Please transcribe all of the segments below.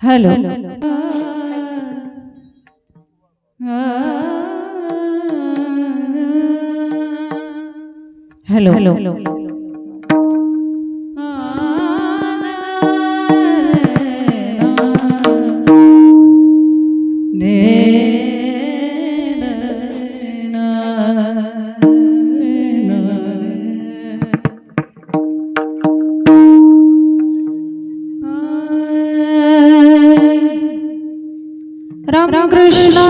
Hello hello hello Ram Ram Krishna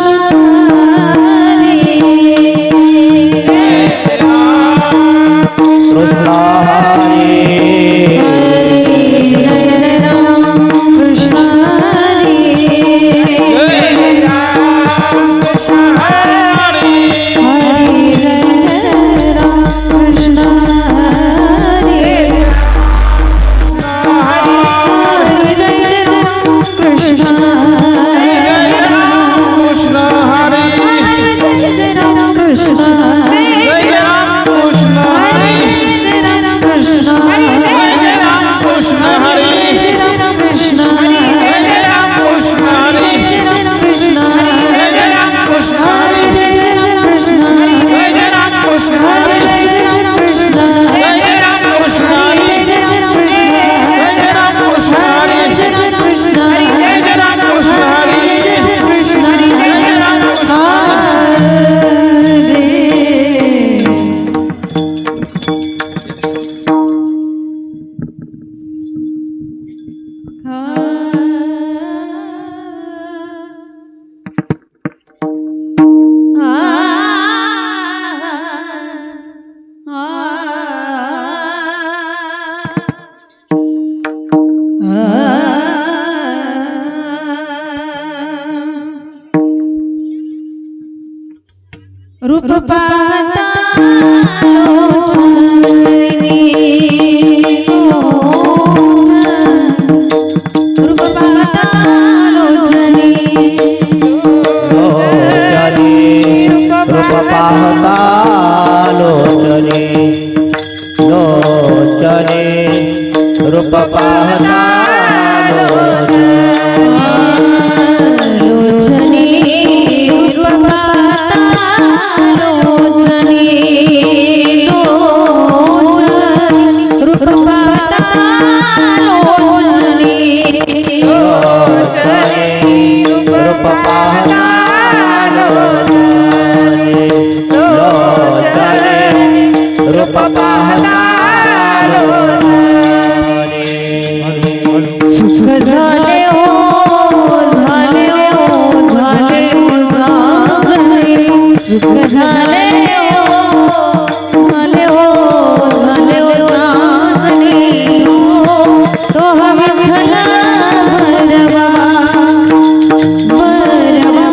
रूप पाहता रूप पाहता रूप पाहता लोचने लोचने रूप पाहता सुख झाले हो झाले हो झाले हो साजने सुख झाले हो झाले हो झाले हो साजने तो हवा विठ्ठला भरवा भरवा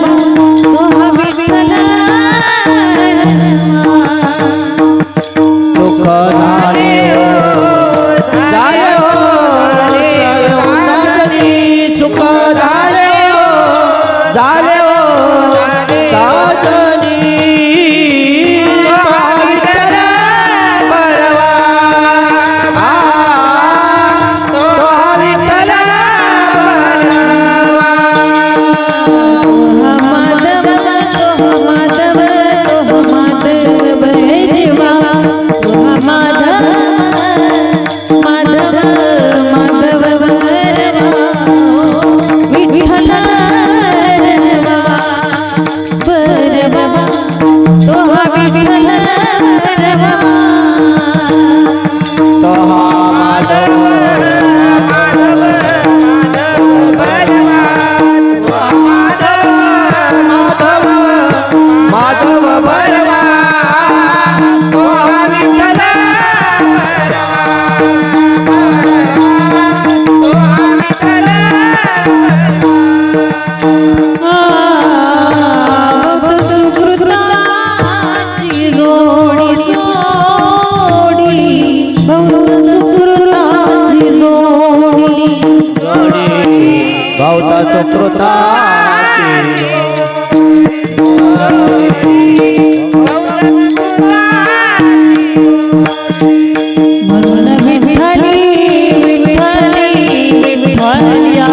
तो हवा विठ्ठला सुख झाले सुख झाले झाले साजनी विठ्ठल बरवा तो विठ्ठल माधव माधव भैरवा माधव माधव माधव भैरवा विठ्ठल भरवा तो विठ्ठल भरवा तो माधव माधव भरवा तो विठ्ठल बहुता सुकृता म्हणून विठ्ठली विठ्ठली विठ्ठल्या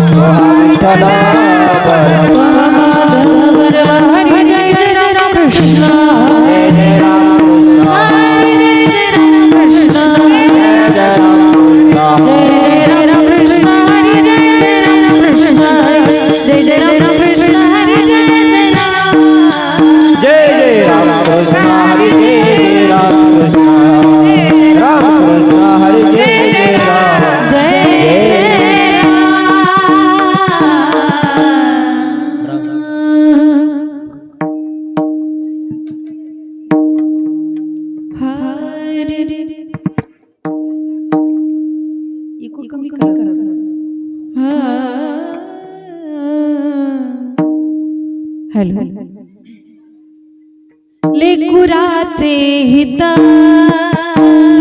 विठ्ठल बरवा माधव बरवा हरी जय जय राम कृष्ण जय जय राम कृष्ण जय जय राम कृष्ण जय जय राम कृष्ण जय जय राम कृष्ण हरी जय जय राम जय जय राम कृष्ण हरी जय राम कृष्ण राम कृष्ण हरी जय जय राम जय कमी करा हॅलो लेकुराचे हित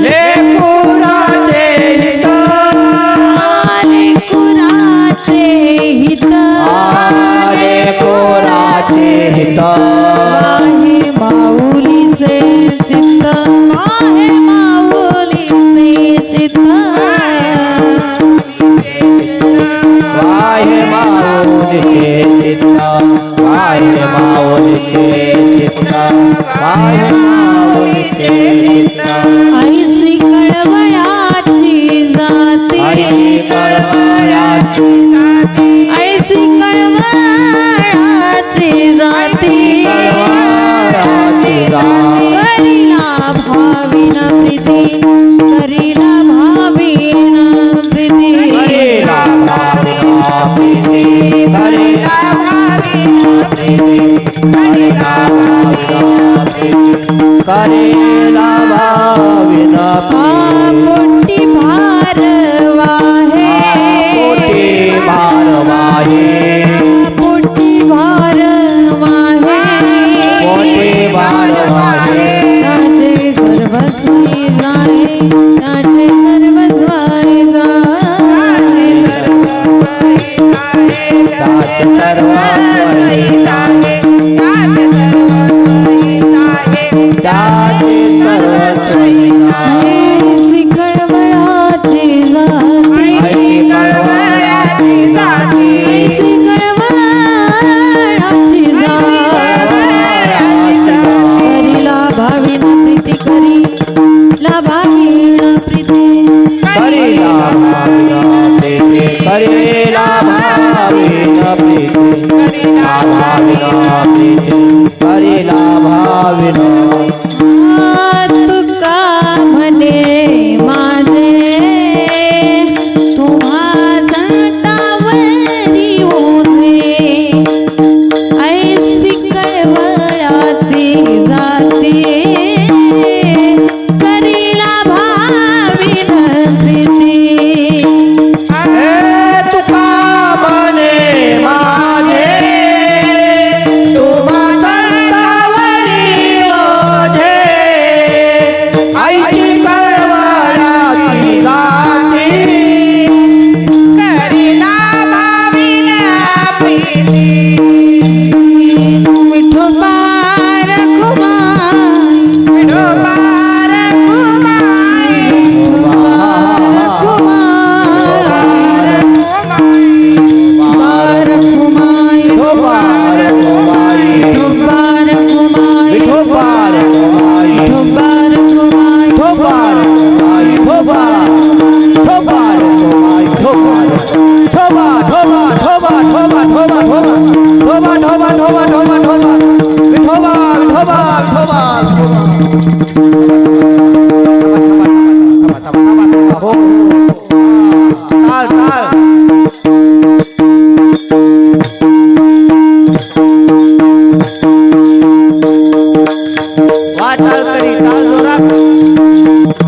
लेकुराचे हित लेकुराचे हित लेकुराचे हित आहे माऊलीचे चित्त आहे माऊलीचे चित्त वाहे माऊलीचे चित्त वाहे माऊलीचे चित्त वाहे माऊलीचे चित्त ऐसी कळवळाची जाती ऐसी कळवळाची ऐसी कळवळाची जाती कळवळाची जाती करीला भाविन प्रीती करीला भाविन प्रीती करीला भाविना प्रीती करीला भाविना प्रीती करीला भाविना प्रीती करीला भाविना पोटी भार वाहे पोटी भार वाहे पोटी भार वाहे पोटी भार वाहे त्याचे सर्वस्वी जाहे त्याचे सर्वस्वी जाहे दास सर्वस्वई जाहे दास सर्वस्वई जाहे ऐसी कळवळाची जाती ऐसी कळवळाची जाती ऐसी कळवळाची जाती करीला भाविन प्रीती करीला भाविन प्रीती करीला भाविना प्रीती करीला भाविना प्रीती करीला भाविना प्रीती करीला भाविना तुका म्हणे माझे तुम्हा संतावरी ओझे ऐसी कळवळाची जाती करीला भाविन प्रीती हे तुका म्हणे माझे तुम्हा संतावरी ओझे ऐशी कळवळाची जाती करीला भाविना प्रीती विठोबा रखुमाई विठोबार कुमाई रखुमाई विठोबार कुमाई विठोबा रखुमाई विठोबार कुमाई विठोबा रखुमाई विठोबार कुमाई विठोबार कुमाई विठोबार ठोबा ठोबा ठोबा ठोबा ठोबा ठोबा ठोबा ठोबा ठोबा ठोबा ठोबा विठोबा विठोबा विठोबा हो ताल ताल वाचाल करी ताल जोरात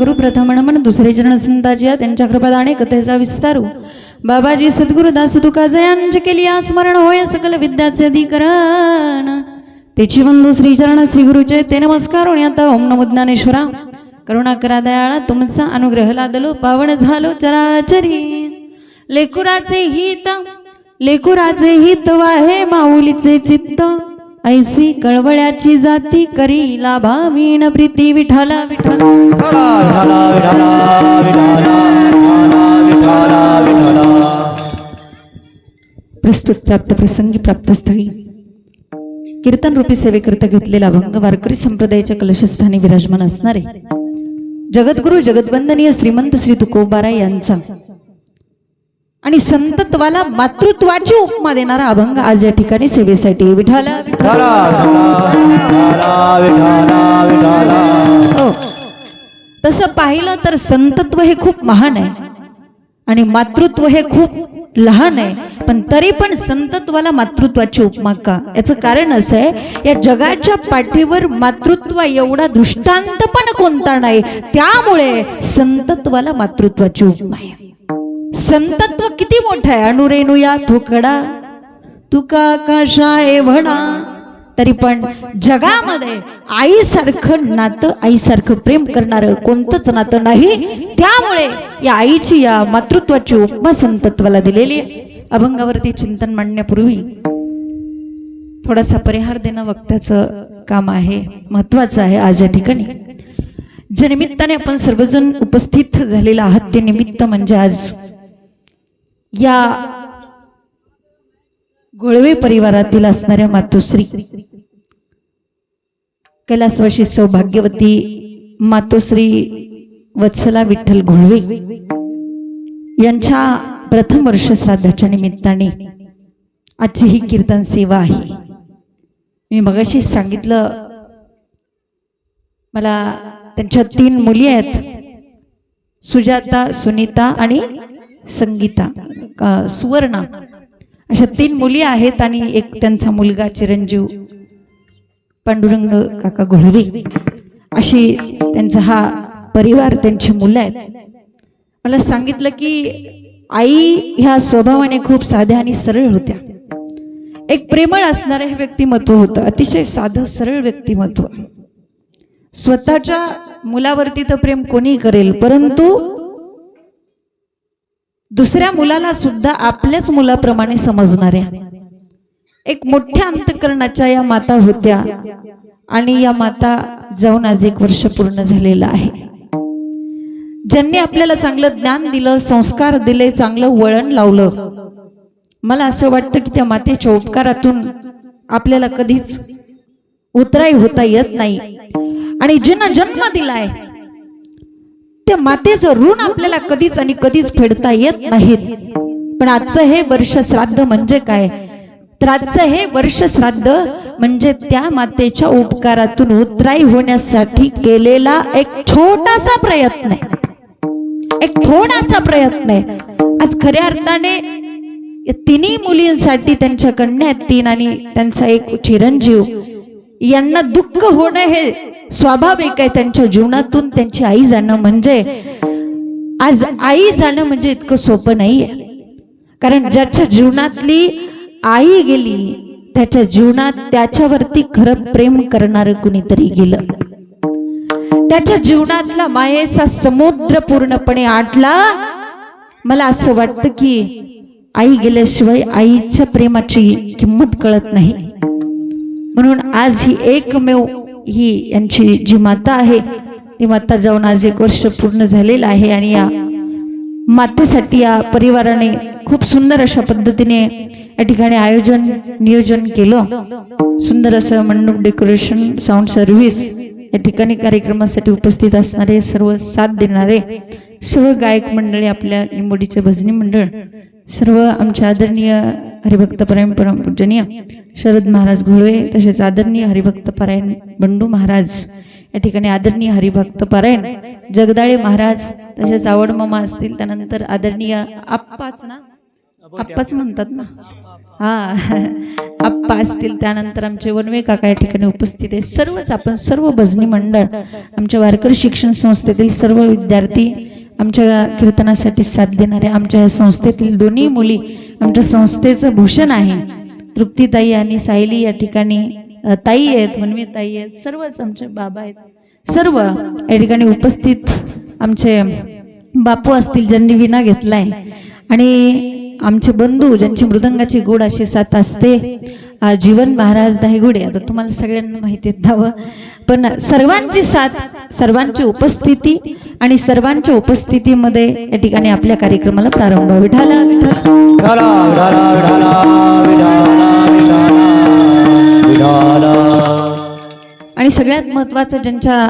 गुरु प्रथम नमन दुसरे चरण संताजिया त्यांच्या कृपादाने कथेचा विस्तारू बाबाजी सद्गुरु दास तुका जयांचे केली स्मरण होय सकल विद्याचे अधिकरण तेची बंधू श्री चरण श्री गुरुचे ते नमस्कार आता ओम नमो ज्ञानेश्वरा करुणा करा दयाळा तुमचा अनुग्रह लादलो पावन झालो चराचरी लेकुराचे हित वाहे माऊलीचे चित्त ऐसी कळवळ्याची जाती करी लाभावीण प्रीती विठाला विठाला प्रस्तुत प्राप्त प्रसंगी प्राप्त स्थळी कीर्तन रूपी सेवेकरिता घेतलेला अभंग वारकरी संप्रदायाच्या कलशस्थानी विराजमान असणारे जगद्गुरु जगद्वंदनीय श्रीमंत श्री तुकोबाराय यांचा आणि संतत्वाला मातृत्वाची उपमा देणारा अभंग आज या ठिकाणी सेवेसाठी विठाला तसं पाहिलं तर संतत्व हे खूप महान आहे आणि मातृत्व हे खूप लहान आहे, पण तरी पण संतत्वाला मातृत्वाची उपमा का? याचं कारण असं आहे, या जगाच्या पाठीवर मातृत्व एवढा दृष्टांत पण कोणता नाही, त्यामुळे संतत्वाला मातृत्वाची उपमा आहे. संतत्व किती मोठं आहे. अनुरेनुया थोकडा तुका कशाय म्हणा, तरी पण जगामध्ये आईसारखं नातं, आईसारखं प्रेम करणारं कोणतंच नातं नाही. त्यामुळे या आईची, या मातृत्वाची उपमा संतत्वाला दिलेली आहे. अभंगावरती चिंतन मांडण्यापूर्वी थोडासा परिहार देणं वक्त्याचं काम आहे, महत्वाचं आहे. आज या ठिकाणी ज्या निमित्ताने आपण सर्वजण उपस्थित झालेला आहात ते निमित्त म्हणजे आज या घोळवे परिवारातील असणाऱ्या मातोश्री कैलासवासी सौभाग्यवती मातोश्री वत्सला विठ्ठल घोळवे यांच्या प्रथम वर्ष श्राद्धाच्या निमित्ताने आजची ही कीर्तन सेवा आहे. मी मगाशी सांगितलं, मला त्यांच्या 3 मुली आहेत, सुजाता, सुनीता आणि संगीता, सुवर्णा, अशा 3 मुली आहेत आणि एक त्यांचा मुलगा चिरंजीव पांडुरंग काका घोळवे. अशी त्यांचा हा परिवार, त्यांची मुलं आहेत. मला सांगितलं की आई ह्या स्वभावाने खूप साध्या आणि सरळ होत्या. एक प्रेमळ असणारं हे व्यक्तिमत्व होतं, अतिशय साधं सरळ व्यक्तिमत्व. स्वतःच्या मुलावरती तर प्रेम कोणी करेल, परंतु दुसऱ्या मुलाला सुद्धा आपल्याच मुलाप्रमाणे समजणाऱ्या एक मोठ्या अंतःकरणाच्या या माता होत्या. आणि या माता जाऊन आज 1 वर्ष पूर्ण झालेलं आहे. ज्यांनी आपल्याला चांगलं ज्ञान दिलं, संस्कार दिले, चांगलं वळण लावलं. मला असं वाटतं की त्या मातेच्या उपकारातून आपल्याला कधीच उतराई होता येत नाही. आणि जिनं जन्म दिलाय त्या मातेचं ऋण आपल्याला कधीच आणि कधीच फेडता येत नाहीत. पण आजचं हे वर्ष श्राद्ध म्हणजे काय? तर आजचं हे वर्ष श्राद्ध म्हणजे त्या मातेच्या उपकारातून उतराई होण्यासाठी केलेला एक छोटासा प्रयत्न आहे, एक थोडासा प्रयत्न आहे. आज खऱ्या अर्थाने 3 मुलींसाठी, त्यांच्या कन्या आहेत 3 आणि त्यांचा एक चिरंजीव, यांना दुःख होणं हे स्वाभाविक आहे. त्यांच्या जीवनातून त्यांची आई जाणं म्हणजे, आज आई जाणं म्हणजे इतकं सोपं नाहीये. कारण ज्याच्या जीवनातली आई गेली, त्याच्या जीवनात त्याच्यावरती खरं प्रेम करणारं कुणीतरी गेलं. त्याच्या जीवनातला मायेचा समुद्र पूर्णपणे आटला. मला असं वाटतं की आई गेल्याशिवाय आईच्या प्रेमाची किंमत कळत नाही. म्हणून आज ही एकमेव ही यांची जी माता आहे, ती माता जाऊन आज 1 वर्ष पूर्ण झालेलं आहे. आणि या मातेसाठी या परिवाराने खूप सुंदर अशा पद्धतीने या ठिकाणी नियोजन केलं. सुंदर असं मंडप डेकोरेशन, साऊंड सर्व्हिस, या ठिकाणी कार्यक्रमासाठी उपस्थित असणारे सर्व साथ देणारे सर्व गायक मंडळी, आपल्या निंबोडीचे भजनी मंडळ, सर्व आमचे आदरणीय हरिभक्तपरायण परमपूजनीय शरद महाराज घोळवे, तसेच आदरणीय हरिभक्तपरायण बंडू महाराज, या ठिकाणी आदरणीय हरिभक्तपरायण जगदाळे महाराज, तसेच आवड मामा असतील, त्यानंतर आदरणीय आप्पाच म्हणतात ना, हा आप्पा बाप्पा असतील, त्यानंतर आमचे वनवे काका या ठिकाणी उपस्थित आहे. सर्वच आपण सर्व भजनी मंडळ, आमच्या वारकरी शिक्षण संस्थेतील सर्व विद्यार्थी, आमच्या कीर्तनासाठी साथ देणारे, आमच्या या संस्थेतील दोन्ही मुली आमच्या संस्थेचं भूषण आहे. तृप्तीताई आणि सायली या ठिकाणी ताई आहेत, वनवी ताई आहेत, सर्वच आमचे बाबा आहेत. सर्व या ठिकाणी उपस्थित आमचे बापू असतील ज्यांनी विना घेतलाय, आणि आमचे बंधू ज्यांची मृदंगाची गोड अशी साथ असते, जीवन महाराज दायगुडे. आता तुम्हाला सगळ्यांना माहिती आहे धावं, पण सर्वांची साथ, सर्वांची उपस्थिती आणि सर्वांच्या उपस्थितीमध्ये या ठिकाणी आपल्या कार्यक्रमाला प्रारंभ. विठाला विठाला आणि सगळ्यात महत्त्वाचं, ज्यांच्या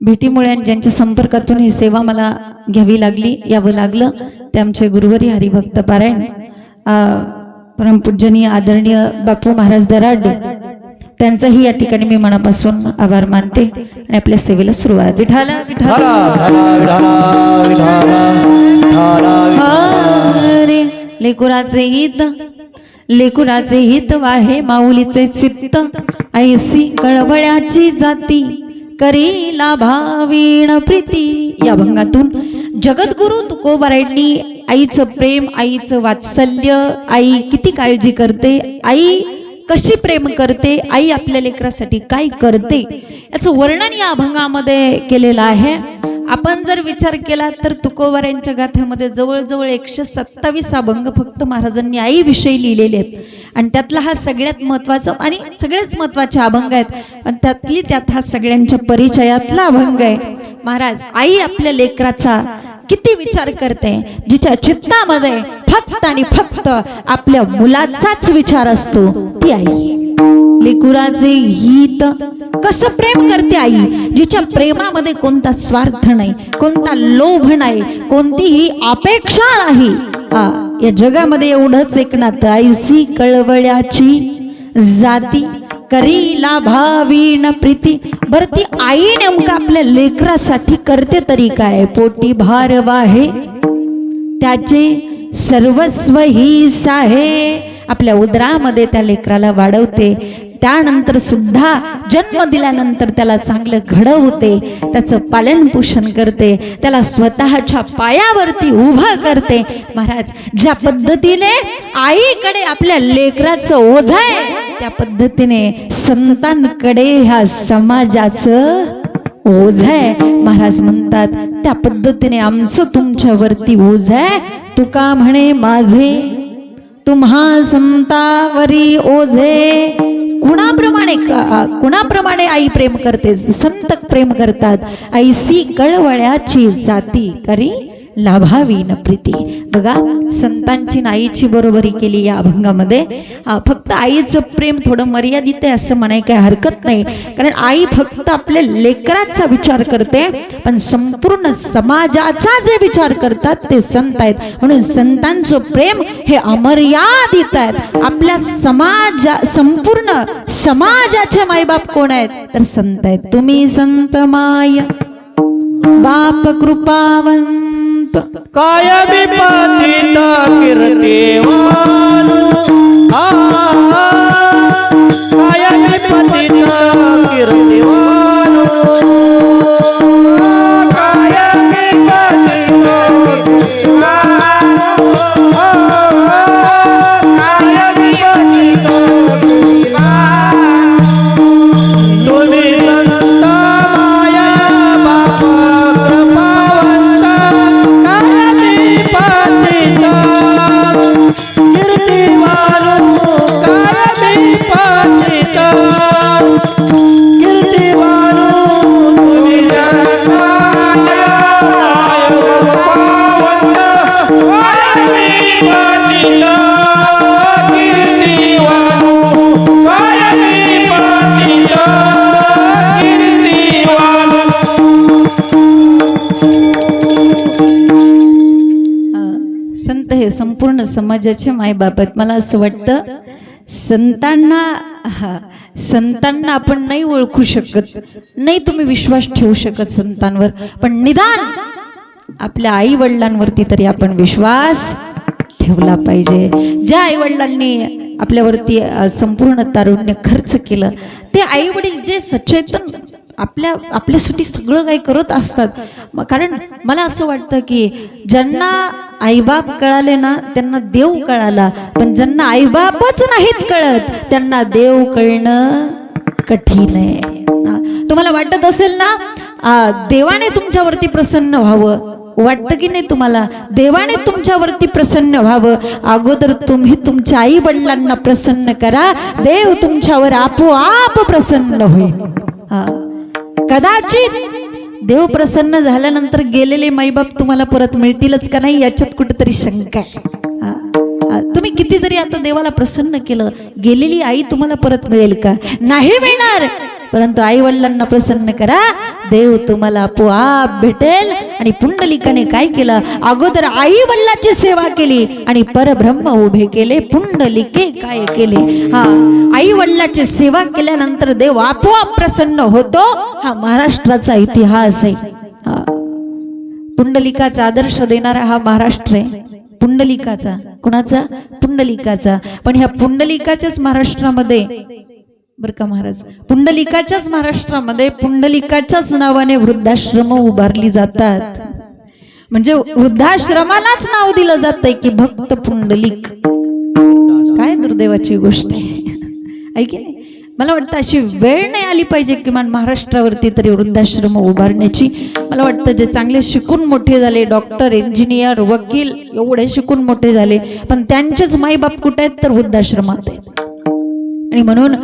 भेटीमुळे आणि ज्यांच्या संपर्कातून ही सेवा मला घ्यावी लागली, यावं लागलं, ते आमचे गुरुवारी हरिभक्त पारायण परमपूजनीय आदरणीय बापू महाराज दराडे, त्यांचाही या ठिकाणी मी मनापासून आभार मानते आणि आपल्या सेवेला सुरुवात. विठाला विठाला लेकुराचे हित वाहे माऊलीचे चित्त, ऐसी कळवळ्याची जाती करीला भावीण प्रीती. या भंगातून जगद्गुरु तुकोबारायांनी आईचं प्रेम, आईचं वात्सल्य, आई किती काळजी करते, आई कशी प्रेम करते, आई आपल्या लेकरासाठी काय करते, याचं वर्णन या अभंगामध्ये केलेलं आहे. आपण जर विचार केला तर तुकोबारायांच्या गाथ्यामध्ये जवळजवळ 127 अभंग फक्त महाराजांनी आईविषयी लिहिलेले आहेत, आणि त्यातला हा सगळ्यात महत्त्वाचा आणि सगळ्याच महत्त्वाचे अभंग आहेत, पण त्यात हा सगळ्यांच्या परिचयातला अभंग आहे. महाराज आई आपल्या लेकराचा किती विचार करते, जिच्या चित्तामध्ये फक्त आणि फक्त आपल्या मुलाचाच विचार असतो, ती आई. लेकुराचे हित कसं प्रेम करते आई, जिच्या प्रेमामध्ये कोणता स्वार्थ नाही, कोणता लोभ नाही, कोणतीही अपेक्षा नाही. या जगामध्ये एवढंच एक नातं, ऐसी कळवळ्याची जाती करीला भावीन प्रीती. बर ती आई नेमकं आपल्या लेकरासाठी करते तरी काय, पोटी भार वाहे त्याचे सर्वस्व हीच आहे, आपल्या उदरामध्ये त्या लेकराला वाढवते, त्यानंतर सुद्धा जन्म दिल्यानंतर त्याला चांगलं घडवते, त्याचं पालन पोषण करते, त्याला स्वतःच्या पायावरती उभं करते. महाराज ज्या पद्धतीने आईकडे आपल्या लेकराचं ओझ आहे, त्या पद्धतीने संतांकडे ह्या समाजाचं ओझ आहे. महाराज म्हणतात त्या पद्धतीने आमचं तुमच्यावरती ओझ आहे. तुका म्हणे माझे तुम्हा संतावरी ओझे. कुणाप्रमाणे आई प्रेम करते, संत प्रेम करतात. ऐसी कळवळ्याची जाती करी लाभावी न प्रीती. बघा संतांची आईची बरोबरी केली या अभंगामध्ये. फक्त आईचं प्रेम थोडं मर्यादित आहे असं म्हणाय काय हरकत नाही, कारण आई फक्त आपल्या लेकराचा विचार करते, पण संपूर्ण समाजाचा जे विचार करतात ते संत आहेत. म्हणून संतांचं प्रेम हे अमर्यादित आहेत. आपल्या संपूर्ण समाजाचे मायबाप कोण आहेत तर संत आहेत. तुम्ही संत माय बाप कृपावंत कायमी पतित कीर्तिवान, कायमी पतित कीर्तिवान, कायमी पतित कीर्तिवान, कायमी पतित कीर्तिवान. तुम्ही संत माया बाप कृपावंत, कायमी पतित कीर्तिवान, कायमी पतित कीर्तिवान. तुम्ही जगताय कृपावंत, कायमी पतित कीर्तिवान, कायमी पतित कीर्तिवान. संत हे संपूर्ण समाजाचे मायबाप आहेत. मला असं वाटतं संतांना आपण नाही ओळखू शकत, नाही तुम्ही विश्वास ठेवू शकत संतांवर, पण निदान आपल्या आई वडिलांवरती तरी आपण विश्वास ठेवला पाहिजे. ज्या आई वडिलांनी आपल्यावरती संपूर्ण तारुण्य खर्च केलं, ते आई वडील जे सचेतन आपल्यासाठी सगळं काही करत असतात. कारण मला असं वाटतं की ज्यांना आईबाप कळाले ना त्यांना देव कळाला, पण ज्यांना आईबापच नाहीत कळत त्यांना देव कळणं कठीण आहे. तुम्हाला वाटत असेल ना देवाने तुमच्यावरती प्रसन्न व्हावं, वाटतं की नाही तुम्हाला देवाने तुमच्यावरती प्रसन्न व्हावं? अगोदर तुम्ही तुमच्या आई वडिलांना प्रसन्न करा, देव तुमच्यावर आपोआप प्रसन्न होईल. कदाचित देव प्रसन्न झाल्यानंतर गेलेले माईबाप तुम्हाला परत मिळतीलच का नाही याच्यात कुठेतरी शंका आहे. तुम्ही किती जरी आता देवाला प्रसन्न केलं, गेलेली आई तुम्हाला परत मिळेल का? नाही मिळणार. परंतु आई वडिलांना प्रसन्न करा, देव तुम्हाला आपोआप भेटेल. आणि पुंडलिकाने काय केलं? अगोदर आई वडिलांची सेवा केली आणि परब्रह्म उभे केले. पुंडलिके काय केले? आई वडिलांची सेवा केल्यानंतर देव आपोआप प्रसन्न होतो. हा महाराष्ट्राचा इतिहास आहे. पुंडलिकाचा आदर्श देणारा हा महाराष्ट्र आहे. पुंडलिकाचा, कुणाचा? पुंडलिकाचा. पण ह्या पुंडलिकाच्याच महाराष्ट्रामध्ये बर का महाराज, पुंडलिकाच्याच महाराष्ट्रामध्ये पुंडलिकाच्याच नावाने वृद्धाश्रम उभारली जातात. म्हणजे वृद्धाश्रमालाच नाव दिलं जातंय की भक्त पुंडलिक. काय दुर्दैवाची गोष्ट आहे की नाही? मला वाटतं अशी वेळ नाही आली पाहिजे किमान महाराष्ट्रावरती तरी वृद्धाश्रम उभारण्याची. मला वाटतं जे चांगले शिकून मोठे झाले, डॉक्टर, इंजिनियर, वकील, एवढे शिकून मोठे झाले, पण त्यांचेच माईबाप कुठे आहेत? तर वृद्धाश्रमात आहेत. आणि म्हणून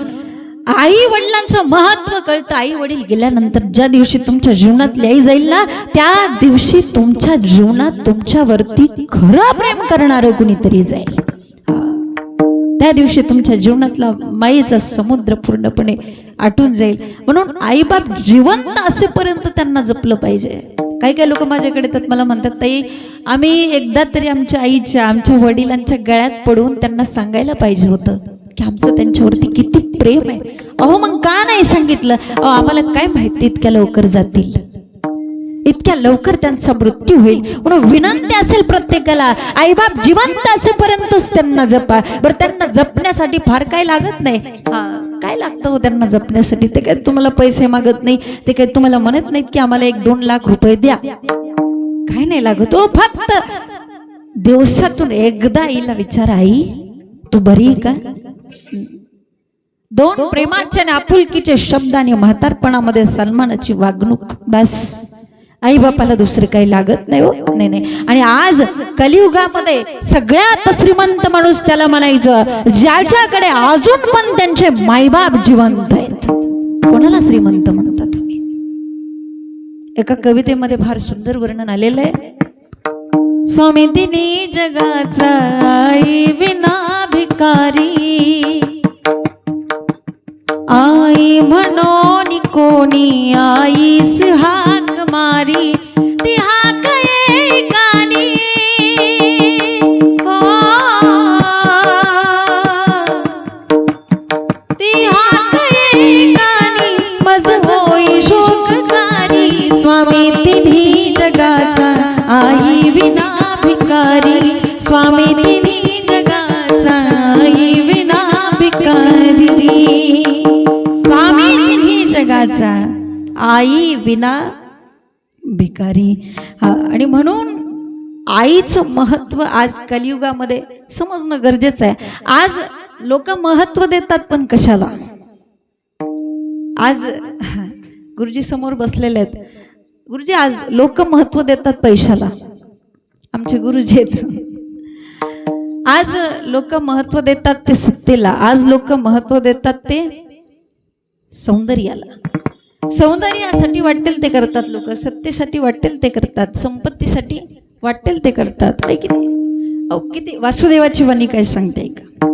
आई वडिलांचं महत्व कळतं. आई वडील गेल्यानंतर ज्या दिवशी तुमच्या जीवनातली आई जाईल ना, त्या दिवशी तुमच्या जीवनात तुमच्यावरती खरं प्रेम करणारं कुणीतरी जाईल. त्या दिवशी तुमच्या जीवनातला मायेचा समुद्र पूर्णपणे आटून जाईल. म्हणून आईबाप जिवंत असेपर्यंत त्यांना जपलं पाहिजे. काही काही लोक माझ्याकडे येतात, मला म्हणतात, ताई आम्ही एकदा तरी आमच्या आईच्या, आमच्या वडिलांच्या गळ्यात पडून त्यांना सांगायला पाहिजे होतं की आमचं त्यांच्यावरती किती प्रेम आहे. अहो मग का नाही सांगितलं? आम्हाला काय माहिती इतक्या लवकर जातील, इतक्या लवकर त्यांचा मृत्यू होईल. म्हणून विनंती असेल प्रत्येकाला, आईबाप जिवंत असेपर्यंतच त्यांना जपा. बरं, त्यांना जपण्यासाठी फार काय लागत नाही. काय लागतं हो त्यांना जपण्यासाठी? ते काय तुम्हाला पैसे मागत नाही, ते काय तुम्हाला म्हणत नाहीत की आम्हाला 1-2 लाख रुपये द्या. काय नाही लागत हो. फक्त दिवसातून एकदा आईला विचारा, आई तू बरी आहे का? 2 प्रेमाचे आणि आपुलकीचे शब्द आणि म्हातारपणामध्ये सन्मानाची वागणूक, बस. आई बापाला दुसरं काही लागत नाही हो. नाही. आणि आज कलियुगामध्ये सगळ्यात श्रीमंत माणूस त्याला म्हणायचं ज्याच्याकडे अजून पण त्यांचे मायबाप जिवंत आहेत. कोणाला श्रीमंत म्हणता तुम्ही? एका कवितेमध्ये फार सुंदर वर्णन आलेलं आहे. स्वामी तिने जगाचा आई विना भिकारी, आई म्हणून कोणी आईस हाक मारी, ती हाक ऐकानी ती हाक ऐकानी मज होई शोककारी. स्वामी तिन्ही जगाचा आई विना भिकारी, स्वामी तिन्ही जगाचा आई विना भिकारी, स्वामी तिन्ही जगाचा आई विना भिकारी. आणि म्हणून आईचं महत्व आज कलियुगामध्ये समजणं गरजेचं आहे. आज लोक महत्व देतात पण कशाला? आज गुरुजी समोर बसलेले आहेत. गुरुजी, आज लोक महत्व देतात पैशाला. आमचे गुरुजी आहेत. आज लोक महत्व देतात ते सत्तेला, आज लोक महत्व देतात ते सौंदर्याला. सौंदर्यासाठी वाटेल ते करतात लोक, सत्तेसाठी वाटेल ते करतात, संपत्तीसाठी वाटेल ते करतात. आहे की नाही? अहो किती वासुदेवाची वाणी काय सांगते ऐका.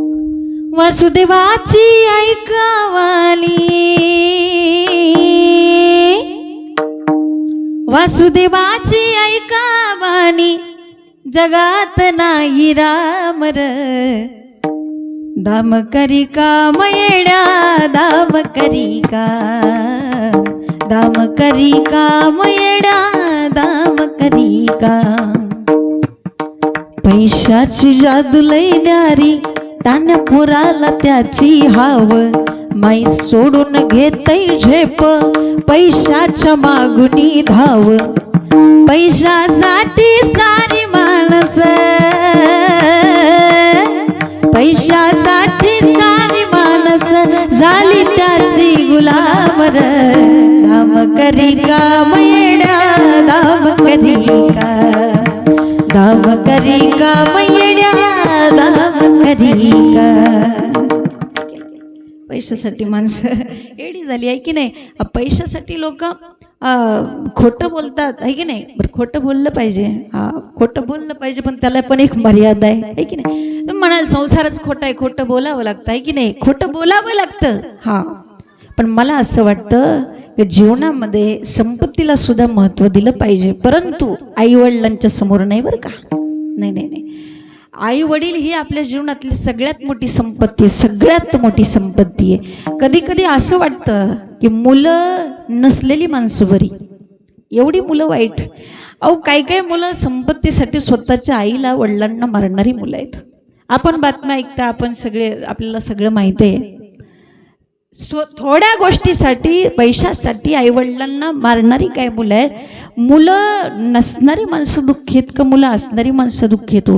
वासुदेवाची ऐकावाली, वासुदेवाची ऐकावानी जगात नाही रामर. दाम करी का मयड्या, दाम करी का, दाम करी का मयड्या, दाम करी का. पैशाची जादू लय न्यारी, तान्या पुराला त्याची हाव, माई सोडून घेतय झेप, पैशाच्या मागुनी धाव, पैशासाठी सारी माणस, पैशासाठी सारी माणस झाली त्याची गुलाम र, धाम करी का मयड्या, धाम करी का, धाम करी का मयड्या, धाम करी का. पैशासाठी माणसं एडी झाली आहे की नाही. पैशासाठी लोक खोटं बोलतात आहे की नाही. बरं खोटं बोललं पाहिजे, हा खोटं बोललं पाहिजे, पण त्याला पण एक मर्यादा आहे की नाही. तुम्ही म्हणाल संसारच खोटा आहे, खोटं बोलावं लागतं आहे की नाही. खोटं बोलावं लागतं हा, पण मला असं वाटतं की जीवनामध्ये संपत्तीला सुद्धा महत्त्व दिलं पाहिजे, परंतु आईवडिलांच्या समोर नाही बरं का. नाही नाही नाही, आई वडील ही आपल्या जीवनातली सगळ्यात मोठी संपत्ती आहे, सगळ्यात मोठी संपत्ती आहे. कधी कधी असं वाटतं की मुलं नसलेली माणसं बरी, एवढी मुलं वाईट. अहो काही काही मुलं संपत्तीसाठी स्वतःच्या आईला वडिलांना मारणारी मुलं आहेत. आपण बातम्या ऐकता, आपण सगळे, आपल्याला सगळं माहिती आहे. थोड्या गोष्टीसाठी, पैशासाठी आईवडिलांना मारणारी काय मुलं आहेत. मुलं नसणारी माणसं दुःखी आहेत का मुलं असणारी माणसं दुःखी आहेत.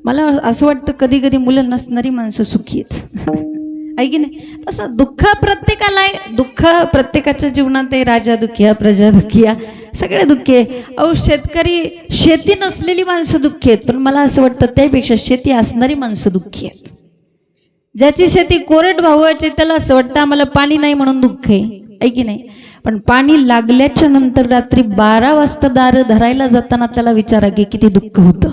मला असं वाटतं कधी कधी मुलं नसणारी माणसं सुखी आहेत आहे की नाही. तसं दुःख प्रत्येकाला आहे, दुःख प्रत्येकाच्या जीवनात आहे. राजा दुखिया, प्रजा दुखिया, सगळे दुःखी आहे. अहो शेतकरी, शेती नसलेली माणसं दुःखी आहेत, पण मला असं वाटतं त्यापेक्षा शेती असणारी माणसं दुःखी आहेत. ज्याची शेती कोरडवाहू आहे त्याला असं वाटतं आम्हाला पाणी नाही म्हणून दुःख आहे की नाही. पण पाणी लागल्याच्या नंतर रात्री 12 वाजता दार धरायला जाताना त्याला विचारा की किती दुःख होतं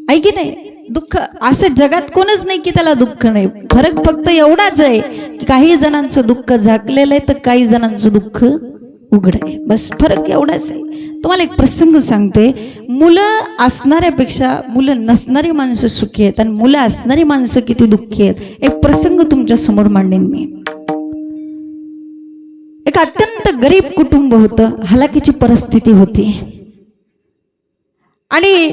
आहे की नाही. दुःख असं जगात कोणच नाही की त्याला दुःख नाही. फरक फक्त एवढाच आहे की काही जणांचं दुःख झाकलेलं आहे तर काही जणांचं दुःख उघड आहे, बस फरक एवढाच आहे. तुम्हाला एक प्रसंग सांगते. मुलं असणाऱ्यापेक्षा मुलं नसणारी माणसं सुखी आहेत आणि मुलं असणारी माणसं किती दुःखी आहेत. एक प्रसंग तुमच्या समोर मांडेन मी. एक अत्यंत गरीब कुटुंब होतं, हलाखीची परिस्थिती होती आणि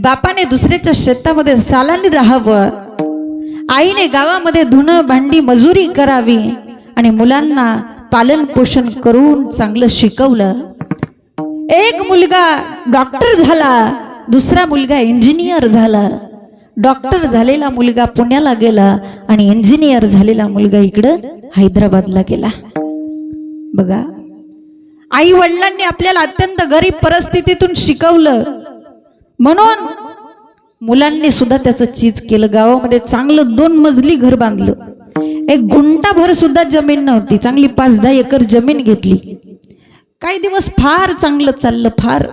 बापाने दुसऱ्याच्या शेतामध्ये सालानी राहावं, आईने गावामध्ये धुणं भांडी मजुरी करावी आणि मुलांना पालन पोषण करून चांगलं शिकवलं. एक मुलगा डॉक्टर झाला, दुसरा मुलगा इंजिनियर झाला. डॉक्टर झालेला मुलगा पुण्याला गेला आणि इंजिनियर झालेला मुलगा इकडं हैदराबादला गेला. बघा, आई वडिलांनी आपल्याला अत्यंत गरीब परिस्थितीतून शिकवलं म्हणून मुलांनी सुद्धा त्याचं चीज केलं. गावामध्ये चांगलं 2 मजली घर बांधलं. एक गुंठाभर सुद्धा जमीन नव्हती, चांगली 5-10 एकर जमीन घेतली. काही दिवस फार चांगलं चाललं फार,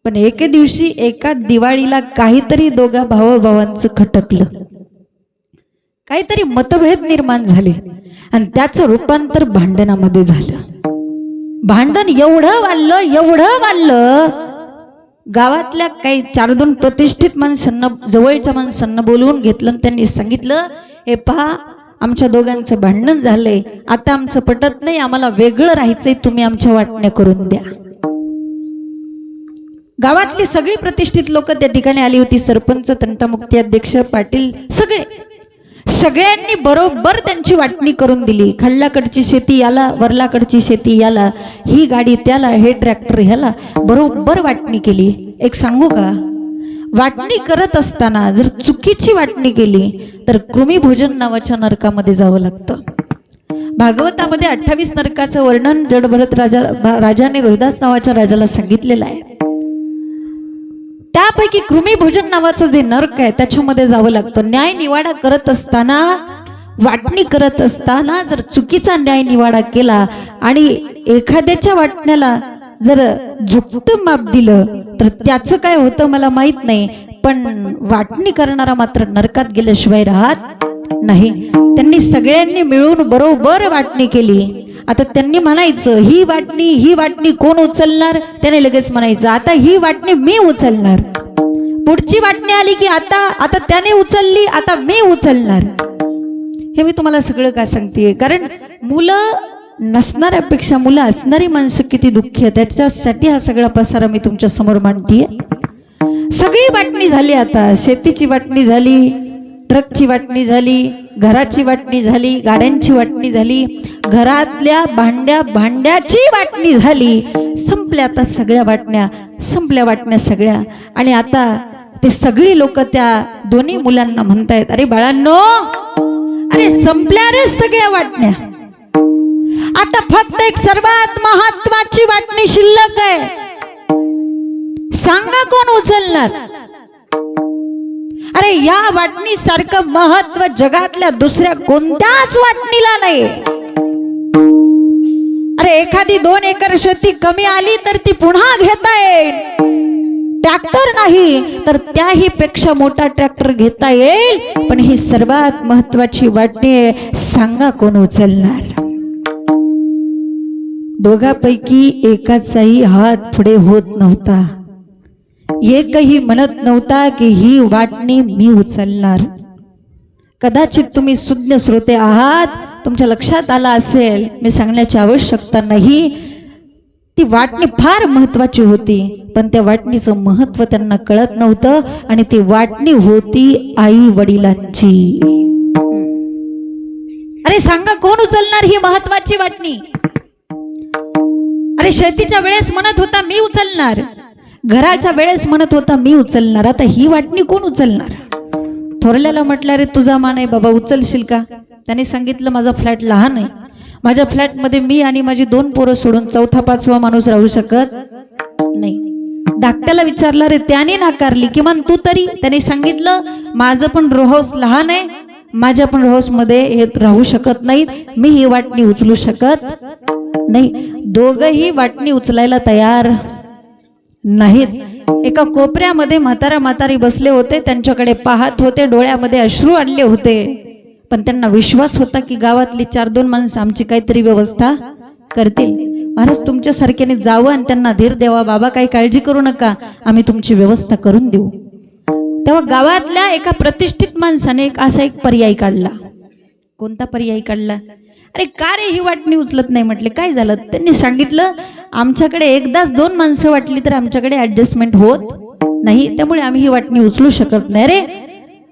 पण एके दिवशी एका दिवाळीला काहीतरी दोघा भावाभावांचं खटकलं, काहीतरी मतभेद निर्माण झाले आणि त्याचं रूपांतर भांडणामध्ये झालं. भांडण एवढं वाढलं, गावातल्या काही 4-2 प्रतिष्ठित माणसांना, जवळच्या माणसांना बोलवून घेतलं आणि त्यांनी सांगितलं, हे पहा आमच्या दोघांचं भांडण झालंय, आता आमचं पटत नाही, आम्हाला वेगळं राहायचंय, तुम्ही आमच्या वाटण्या करून द्या. गावातली सगळी प्रतिष्ठित लोक त्या ठिकाणी आली होती. सरपंच, तंटामुक्ती अध्यक्ष, पाटील, सगळ्यांनी बरोबर त्यांची वाटणी करून दिली. खल्लाकडची शेती याला, वरलाकडची शेती याला, ही गाडी त्याला, हे ट्रॅक्टर ह्याला, बरोबर वाटणी केली. एक सांगू का, वाटणी करत असताना जर चुकीची वाटणी केली तर कृमीभोजन नावाच्या नरकामध्ये जावं लागतं. भागवतामध्ये 28 नरकाचं वर्णन जडभरत राजाने रोहिदास नावाच्या राजाला सांगितलेलं आहे. त्यापैकी कृमीभोजन नावाचं जे नरक आहे त्याच्यामध्ये जावं लागतं. न्याय निवाडा करत असताना, वाटणी करत असताना जर चुकीचा न्याय निवाडा केला आणि एखाद्याच्या वाटण्याला जर झुकतं माप दिलं तर त्याचं काय होतं मला माहित नाही, पण वाटणी करणारा मात्र नरकात गेल्याशिवाय राहत नाही. त्यांनी सगळ्यांनी मिळून बरोबर वाटणी केली. आता त्यांनी म्हणायचं ही वाटणी कोण उचलणार, त्याने लगेच म्हणायचं आता ही वाटणी मी उचलणार. पुढची वाटणी आली की आता त्याने उचलली, आता मी उचलणार. हे मी तुम्हाला सगळं काय सांगते, कारण मुलं नसणाऱ्यापेक्षा मुलं असणारी माणसं किती दुःखी आहे त्याच्यासाठी हा सगळा पसारा मी तुमच्या समोर मांडतीये. सगळी वाटणी झाली, आता शेतीची वाटणी झाली, ट्रकची वाटणी झाली, घराची वाटणी झाली, गाड्यांची वाटणी झाली, घरातल्या भांड्याची वाटणी झाली. संपल्या आता सगळ्या वाटण्या, संपल्या वाटण्या सगळ्या. आणि आता ते सगळी लोक त्या दोन्ही मुलांना म्हणतायत, अरे बाळांनो, अरे संपल्या रे सगळ्या वाटण्या, आता फक्त एक सर्वात महत्वाची वाटणी शिल्लक आहे, सांगा कोण उचलणार? अरे या वाटणी सारखं महत्व जगातल्या दुसऱ्या कोणत्याच वाटणीला नाही. अरे एखादी 2 एकर शेती कमी आली तर ती पुन्हा घेता येईल, ट्रॅक्टर नाही तर त्याही पेक्षा मोठा ट्रॅक्टर घेता येईल, पण ही सर्वात महत्वाची वाटणी आहे, सांगा कोण उचलणार? दोघांपैकी एकाचाही हात पुढे होत नव्हता, एकही म्हणत नव्हता की ही वाटणी मी उचलणार. कदाचित तुम्ही सुज्ञ श्रोते आहात, तुमच्या लक्षात आला असेल, मी सांगण्याची आवश्यकता नाही, ती वाटणी फार महत्वाची होती, पण त्या वाटणीचं महत्व त्यांना कळत नव्हतं. आणि ती वाटणी होती आई वडिलांची. अरे सांगा कोण उचलणार ही महत्वाची वाटणी? अरे शेतीच्या वेळेस म्हणत होता मी उचलणार, घराच्या वेळेस म्हणत होता मी उचलणार, आता ही वाटणी कोण उचलणार? थोरल्याला म्हटलं, अरे तुझा मान आहे बाबा, उचलशील का? त्याने सांगितलं, माझा फ्लॅट लहान आहे, माझ्या फ्लॅटमध्ये मी आणि माझी 2 पोरं सोडून 4था 5वा माणूस राहू शकत नाही. धाकट्याला विचारलं, रे त्याने नाकारली, किमान तू तरी. त्याने सांगितलं, माझं पण रो हाऊस लहान आहे, माझ्या पण रो हाऊस मध्ये हे राहू शकत नाहीत, मी ही वाटणी उचलू शकत नाही. दोघही वाटणी उचलायला तयार नाहीत. एका कोपऱ्यामध्ये म्हातारी बसले होते, त्यांच्याकडे पाहत होते, डोळ्यामध्ये अश्रू आणले होते, पण त्यांना विश्वास होता की गावातली 4-2 माणसं आमची काहीतरी व्यवस्था करतील. महाराज तुमच्यासारख्याने जावं आणि त्यांना धीर द्यावा, बाबा काही काळजी करू नका, आम्ही तुमची व्यवस्था करून देऊ. तेव्हा गावातल्या एका प्रतिष्ठित माणसाने एक पर्याय काढला. कोणता पर्याय काढला? अरे का रे ही वाटणी उचलत नाही? म्हटले काय झालं? त्यांनी सांगितलं, आमच्याकडे एकदाच 2 माणसं वाटली तर आमच्याकडे ऍडजस्टमेंट होत नाही, त्यामुळे आम्ही ही वाटणी उचलू शकत नाही. रे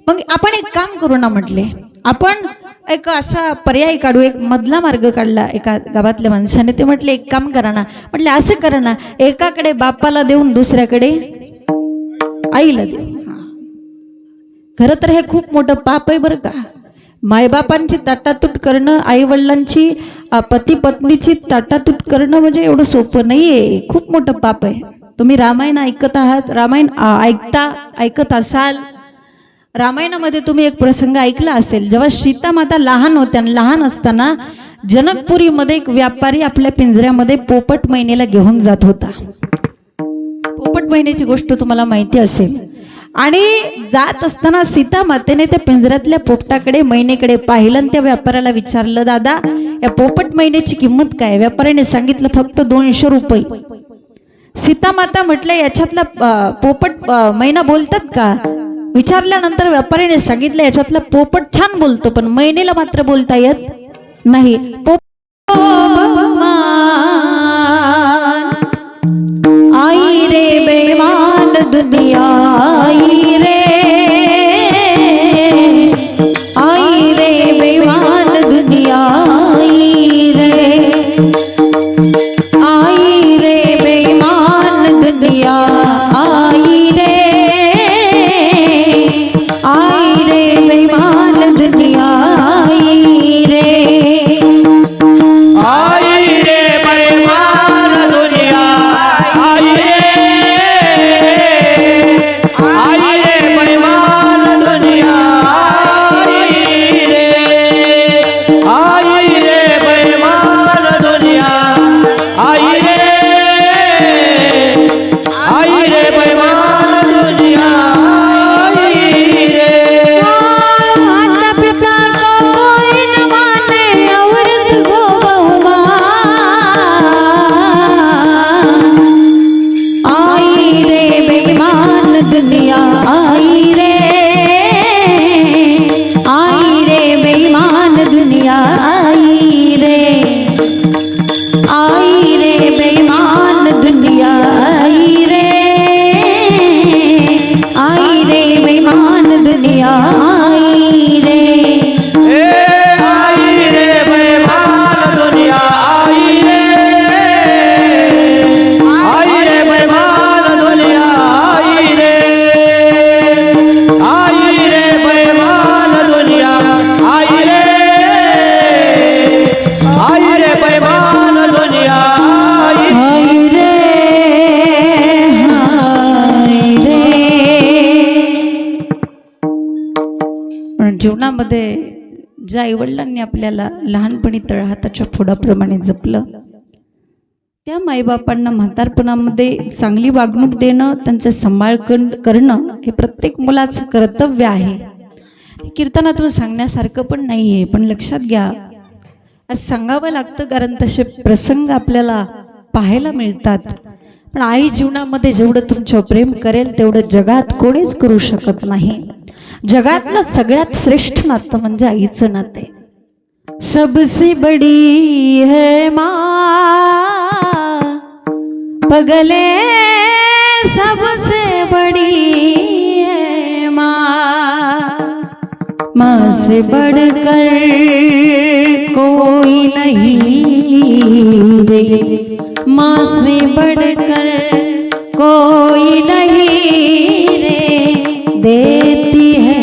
मग आपण एक काम करू ना, म्हटले आपण एक असा पर्याय काढू. एक मधला मार्ग काढला एका गावातल्या माणसाने. ते म्हटले एक काम करा ना, म्हटले असं करा ना, एकाकडे बापाला देऊन दुसऱ्याकडे आईला देऊ. खरं तर हे खूप मोठं पाप आहे बरं का. मायबापांची ताटातूट करणं, आई वडिलांची पती पत्नीची ताटातूट करणं म्हणजे एवढं सोपं नाहीये, खूप मोठं पाप आहे. तुम्ही रामायण ऐकत आहात, रामायण ऐकत असाल. रामायणामध्ये तुम्ही एक प्रसंग ऐकला असेल, जेव्हा सीता माता लहान होत्या, लहान असताना जनकपुरीमध्ये एक व्यापारी आपल्या पिंजऱ्यामध्ये पोपट मैनेला घेऊन जात होता. पोपट मैनेची गोष्ट तुम्हाला माहिती असेल. आणि जात असताना सीता मातेने त्या पिंजऱ्यातल्या पोपटाकडे, मैनेकडे पाहिलं आणि त्या व्यापाऱ्याला विचारलं, दादा या पोपट मैनेची किंमत काय? व्यापाऱ्याने सांगितलं फक्त 200 रुपये. सीता माता म्हटलं, याच्यातला पोपट मैना बोलतात का? विचारल्यानंतर व्यापाऱ्याने सांगितलं, याच्यातला पोपट छान बोलतो, पण मैनेला मात्र बोलता येत नाही. आई रे बेईमान दुनिया, आई रे बेईमान दुनिया, आई रे बेईमान दुनिया, आई रे बेईमान दुनिया, आई रे बेईमान दुनिया, आई रे पण जीवनामध्ये ज्या आईवडिलांनी आपल्याला लहानपणी तळहाताच्या फोडाप्रमाणे जपलं, त्या माईबापांना म्हातारपणामध्ये चांगली वागणूक देणं, त्यांचं सांभाळ करणं हे प्रत्येक मुलाचं कर्तव्य आहे. कीर्तनातून सांगण्यासारखं पण नाही आहे, पण लक्षात घ्या, आज सांगावं लागतं कारण तसे प्रसंग आपल्याला पाहायला मिळतात. पण आई जीवनामध्ये जेवढं तुमच्यावर प्रेम करेल तेवढं जगात कोणीच करू शकत नाही. जगातलं सगळ्यात श्रेष्ठ नातं म्हणजे आईचं नातं आहे. सबसे बड़ी है माँ पगले, सबसे बड़ी है माँ, माँ से बढ़कर कोई नहीं रे, माँ से बढ़कर कोई नहीं रे, देती है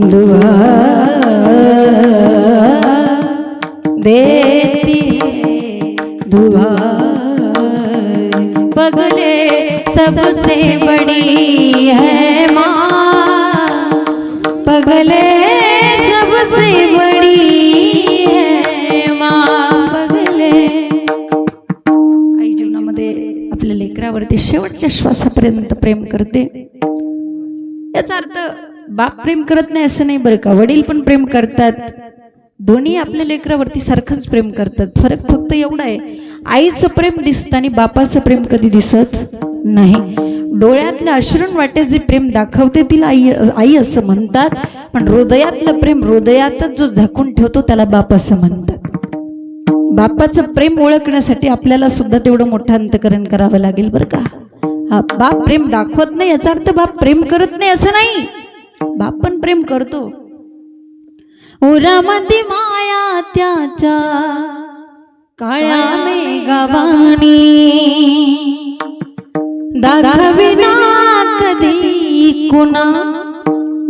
दुआ, देती है दुआ, पगले सबसे बड़ी है माँ, पगले सबसे बड़ी है माँ, पगले. आई जीवनामध्ये आपल्या लेकरावरती शेवटच्या श्वासापर्यंत प्रेम करते. याचा अर्थ बाप प्रेम करत नाही असं नाही बरं का, वडील पण प्रेम करतात. दोन्ही आपल्या लेकरावरती सारखंच प्रेम करतात. फरक फक्त एवढा आहे, आईचं प्रेम दिसतं आणि बापाचं प्रेम कधी दिसत नाही. डोळ्यातलं अश्रून वाटे जे प्रेम दाखवते तिला आई असं म्हणतात, पण हृदयातलं प्रेम हृदयातच जो झाकून ठेवतो त्याला बाप असं म्हणतात. बापाचं प्रेम ओळखण्यासाठी आपल्याला सुद्धा तेवढं मोठं अंतकरण करावं लागेल बरं का. हा, बाप प्रेम दाखवत नाही याचा अर्थ बाप प्रेम करत नाही असं नाही, बाप पण प्रेम करतो. उरामध्ये माया त्याच्या काळ्या मेघवाणी, दाखविना कधी कुणा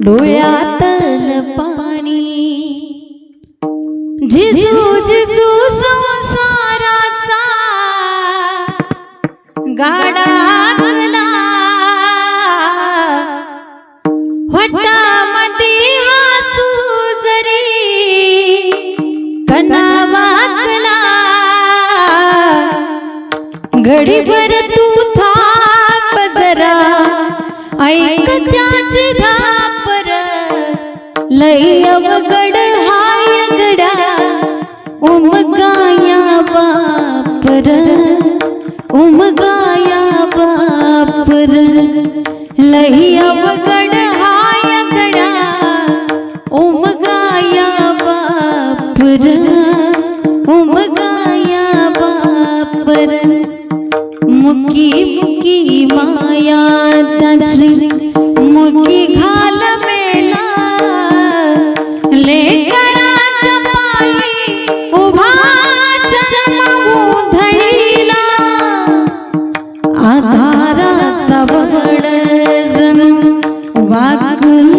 डोळ्यातल पाणी. जिजू जिजू संसाराचा गाडाकला, वटामध्ये हसू जरी कणावाकला, घडीभर तू थांब जरा ऐक त्याची धापर, लय अवघड हाय गड्या उमगाया बापर, उमगाया बापर, लय अवघड हाय गड्या उमगाया बापर, उमगाया बापर. मुकी मुकी माया त्याची मुकी घाल मेला, लेकराच्या पायी उभा चमवू धडीला, आधाराचा बळ जणू वाकुल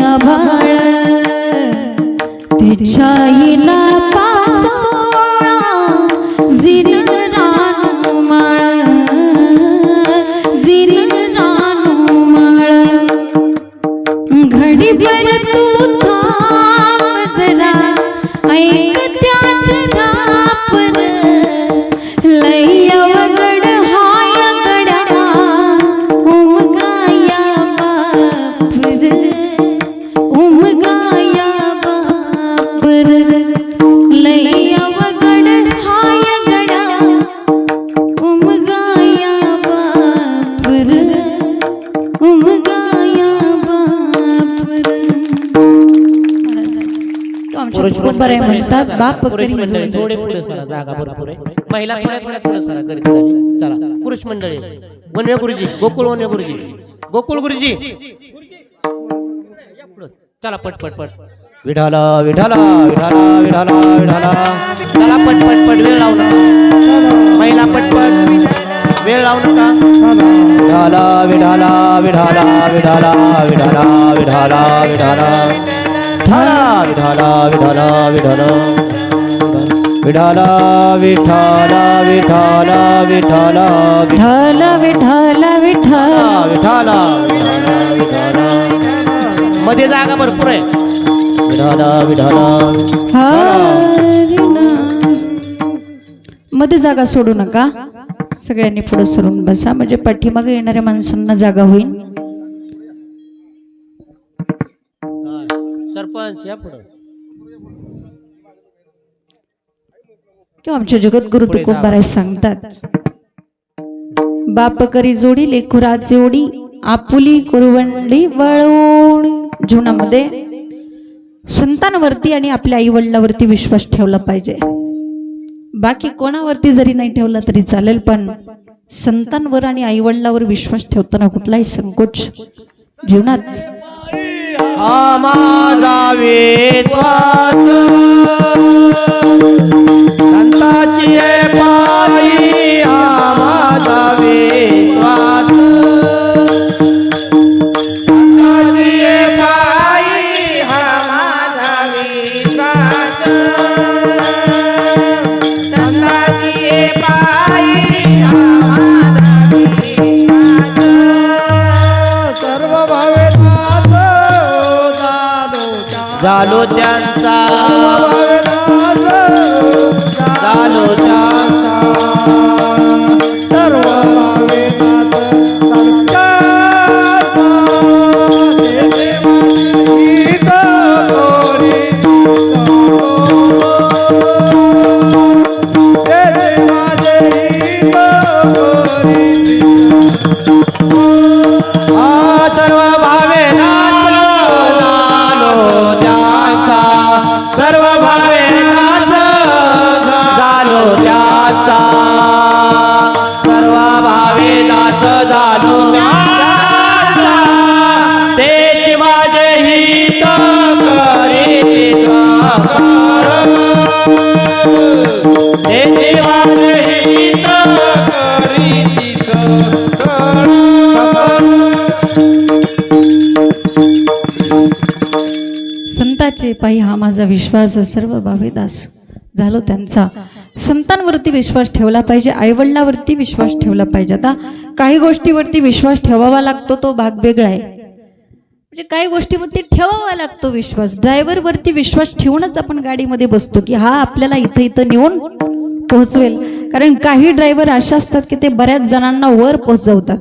आभाळ, तिच्या आईला पाचोळा जिन रानू माळ, जिन रानू माळ. घडीभर तू थांब जरा ऐक त्याची धापर, लय अवघड हाय गड्या उमगाया बापर, उमगाया बापर, लय अवघड हाय गड्या उमगाया बापर, उमगाया बापर. आमच्या तुकोबर आहे म्हणतात, बाप करी जोडी. थोडे पुढे सरा, जागा भरपूर आहे. महिला थोड्या थोड्या पुढे सरा, करीत झाली. चला पुरुष मंडळी, वनवे गुरुजी, गोकुळ वनवे गुरुजी, गोकुळ गुरुजी, चला पट पट पट. विठाला विठाला विठाला विठाला विठाला, चला पट पट पट, वेळ लावू नका महिला, पटपट वेळ लावू नका. विठाला विठाला विठाला विठाला विठाला विठाला विठाला विठाला विठाला विठाला विठाला विठाला विठाला विठाला विठाला विठाला विठाला विठाला विठाला. मध्ये जागा भरपूर आहे. विठ्ठल विठ्ठल हरी नाम. मध्ये जागा सोडू नका, सगळ्यांनी पुढे सरून बसा म्हणजे पाठीमागे येणाऱ्या माणसांना जागा होईल. सरपंच या पुढे. किंवा आमचे जगद्गुरु तुकोबाराय सांगतात, बाप करी जोडी लेकुराचे ओढी आपुली कुरवंडी वळवून. जीवनामध्ये संतांवरती आणि आपल्या आई वडिलांवरती विश्वास ठेवला पाहिजे. बाकी कोणावरती जरी नाही ठेवला तरी चालेल, पण संतांवर आणि आई वडिलांवर विश्वास ठेवताना कुठलाही संकोच जीवनात हा माझा वेत्वाच संताची पायी, हा माझा वेत्वाच संताची पायी, हा माझा वेत्वाच संताची पायी, हा माझा वेत्वाच सर्व भावेनाथ झालो त्यांचा झालो त्यांचा सर्व भावेनाथ गीत गोरी माझे गीत गोरी सर्व भावेनाथ झालो त्यांचा सर्व भावेनाथ झालो त्यांचा सर्व भावेनाथ झालो त्यांचा तेच माझे हित करीती स्वाकार तेच माझे हित करीती स्वाकार. संताचे पायी हा माझा विश्वास सर्व भावे दास झालो त्यांचा. संतांवरती विश्वास ठेवला पाहिजे, आईवडिलावरती विश्वास ठेवला पाहिजे. आता काही गोष्टीवरती विश्वास ठेवावा लागतो, तो भाग वेगळा आहे. म्हणजे काही गोष्टीवरती ठेवावा लागतो विश्वास. ड्रायव्हरवरती विश्वास ठेवूनच आपण गाडीमध्ये बसतो की हा आपल्याला इथं इथं नेऊन पोहोचवेल. कारण काही ड्रायव्हर असे असतात की ते बऱ्याच जणांना वर पोहोचवतात.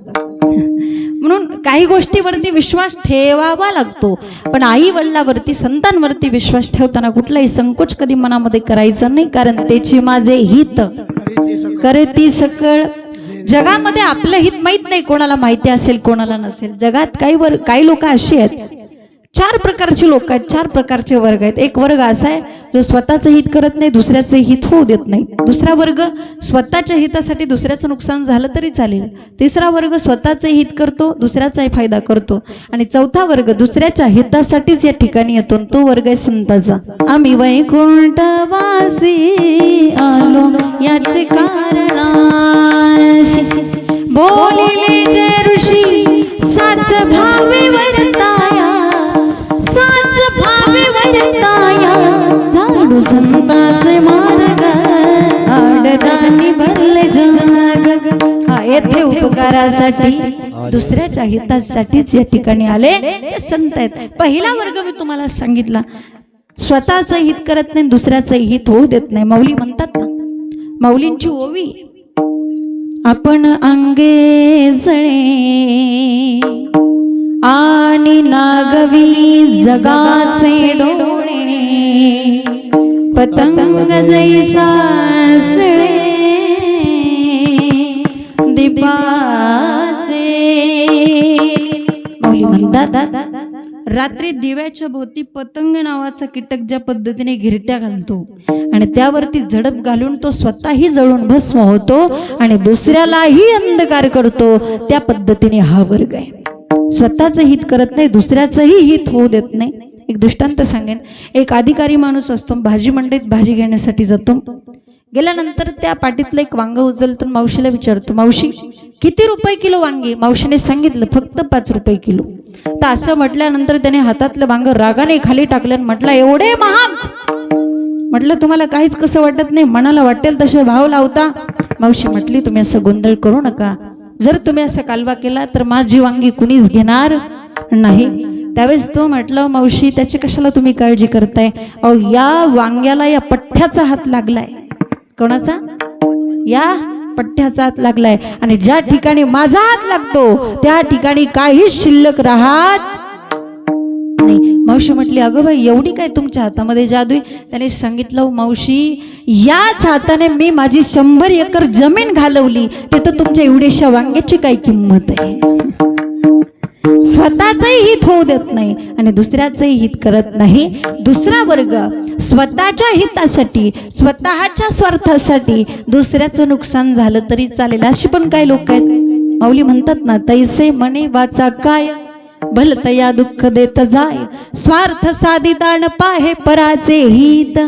म्हणून काही गोष्टीवरती विश्वास ठेवावा लागतो, पण आई वडिलांवरती संतांवरती विश्वास ठेवताना कुठलाही संकोच कधी मनामध्ये करायचा नाही. कारण त्याची माझे हित करती सकळ. जगामध्ये आपलं हित माहित नाही, कोणाला माहिती असेल कोणाला नसेल. जगात काही लोक अशी आहेत, 4 प्रकारचे लोक आहेत, 4 प्रकारचे वर्ग आहेत. एक वर्ग असा आहे जो स्वतःचं हित करत नाही, दुसऱ्याचं हित होऊ देत नाही. दुसरा वर्ग स्वतःच्या हितासाठी दुसऱ्याचं नुकसान झालं तरी चालेल. तिसरा वर्ग स्वतःचं हित करतो, दुसऱ्याचाही फायदा करतो. आणि चौथा वर्ग दुसऱ्याच्या हितासाठीच या ठिकाणी येतो, तो वर्ग आहे संताचा. आम्ही वैकुंठवासी आलो याचे कारण बोलिले जे ऋषी साच भावे वरताया साच भावे वरताया झाडू संताचे मार्ग आडराणी भरले जग. हा येथे उपकारासाठी दुसऱ्याच्या हितासाठीच या ठिकाणी आले ते संत आहेत. पहिला वर्ग मी तुम्हाला सांगितला, स्वतःचं हित करत नाही, दुसऱ्याचं हित होऊ देत नाही. माऊली म्हणतात ना, माऊलींची ओवी, आपण अंगे जळे आणि नागवी जगाचे डोळे पतंग जैसा सळे दीपाचे. माऊली म्हणतात, रात्री दिव्याच्या भोवती पतंग नावाचा कीटक ज्या पद्धतीने घिरट्या घालतो आणि त्यावरती झडप घालून तो स्वतःही जळून भस्म होतो आणि दुसऱ्यालाही अंधकार करतो, त्या पद्धतीने हा वर्ग आहे. स्वतःचं हित करत नाही, दुसऱ्याचंही हित होऊ देत नाही. एक दृष्टांत सांगेन. एक अधिकारी माणूस असतो, भाजी मंडईत भाजी घेण्यासाठी जातो. गेल्यानंतर त्या पाटीतलं एक वांग उचलतो, मावशीला विचारतो, मावशी किती रुपये किलो वांगी? मावशीने सांगितलं फक्त 5 रुपये किलो. तर असं म्हटल्यानंतर त्याने हातातलं वांग रागाने खाली टाकलं आणि म्हटलं, एवढे महाग? म्हटलं तुम्हाला काहीच कसं वाटत नाही, मनाला वाटेल तसे भाव लावता. मावशी म्हटली, तुम्ही असं गोंधळ करू नका. जर तुम्ही असा कालवा केला तर माझी वांगी कुणीच घेणार नाही. त्यावेळेस तो म्हटलं, मावशी त्याची कशाला तुम्ही काळजी करताय? अहो या वांग्याला या पठ्ठ्याचा हात लागलाय. कोणाचा? या पठ्ठ्याचा हात लागलाय. आणि ज्या ठिकाणी माझा हात लागतो त्या ठिकाणी काही शिल्लक राहत नाही. मावशी म्हटली, अगं बाई एवढी काय तुमच्या हातामध्ये जादू आहे? त्याने सांगितलं, मावशी याच हाताने मी माझी 100 एकर जमीन घालवली, तिथं तुमच्या एवढ्याशा वांग्याची काय किंमत आहे? स्वतःचंही हित होऊ देत नाही आणि दुसऱ्याचंही हित करत नाही. दुसरा वर्ग स्वतःच्या हितासाठी, स्वतःच्या स्वार्थासाठी दुसऱ्याचं नुकसान झालं तरी चालेल अशी पण काय लोक आहेत. माऊली म्हणतात ना, तैसे मने वाचा काय, भलतया दुःख देत जाय, स्वार्थ साधिता न पाहे पराचे हित.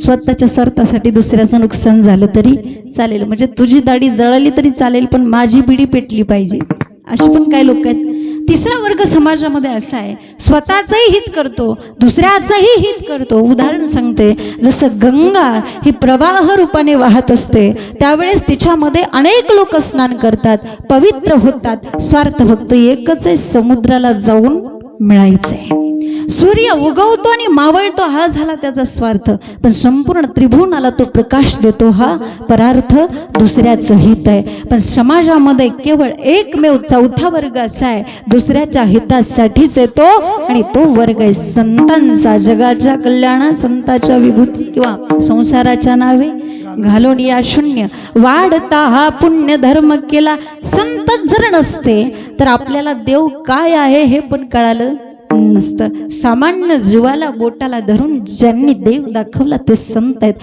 स्वतःच्या स्वार्थासाठी दुसऱ्याचं नुकसान झालं तरी चालेल, म्हणजे तुझी दाढी जळाली तरी चालेल पण माझी बिडी पेटली पाहिजे, अशी पण काय लोक आहेत. तिसरा वर्ग समाजामध्ये असा आहे, स्वतःचंही हित करतो, दुसऱ्याचंही हित करतो. उदाहरण सांगते, जसं गंगा ही प्रवाह रूपाने वाहत असते, त्यावेळेस तिच्यामध्ये अनेक लोक स्नान करतात, पवित्र होतात. स्वार्थ फक्त एकच आहे, समुद्राला जाऊन मिळायचंय. सूर्य उगवतो आणि मावळतो हा झाला त्याचा स्वार्थ, पण संपूर्ण त्रिभुवनाला तो प्रकाश देतो हा परार्थ, दुसऱ्याचं हित आहे. पण समाजामध्ये केवळ एकमेव चौथा वर्ग असा आहे, दुसऱ्याच्या हितासाठीच येतो आणि तो वर्ग आहे संतांचा. जगाच्या कल्याणा संताच्या विभूती किंवा संसाराच्या नावे घालून या शून्य वाढता हा पुण्य धर्म केला. संत जर नसते तर आपल्याला देव काय आहे हे पण कळालं नसतं. सामान्य जीवाला बोटाला धरून ज्यांनी देव दाखवला ते संत आहेत.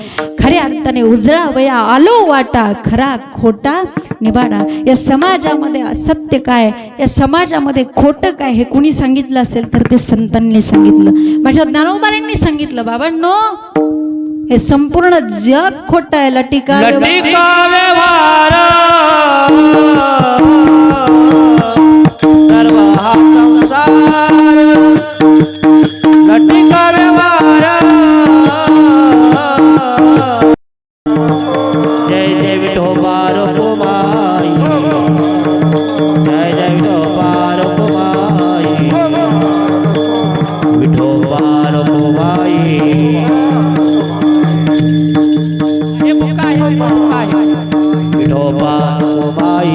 खऱ्या अर्थाने उजळा वया आलो वाटा, खरा खोटा निबाडा. या समाजामध्ये असत्य काय, या समाजामध्ये खोटं काय हे कुणी सांगितलं असेल तर ते संतांनी सांगितलं, माझ्या ज्ञानोबांनी सांगितलं. बाबांनो, हे संपूर्ण जग खोटं आहे. लटिका व्यवहार सर्व हा संसार, लटिका व्यवहार. जय जय विठोबा रघुमाई, जय जय विठोबा रघुमाई, विठोबा रघुमाई. विठोबा रघुमाई, विठोबा रघुमाई,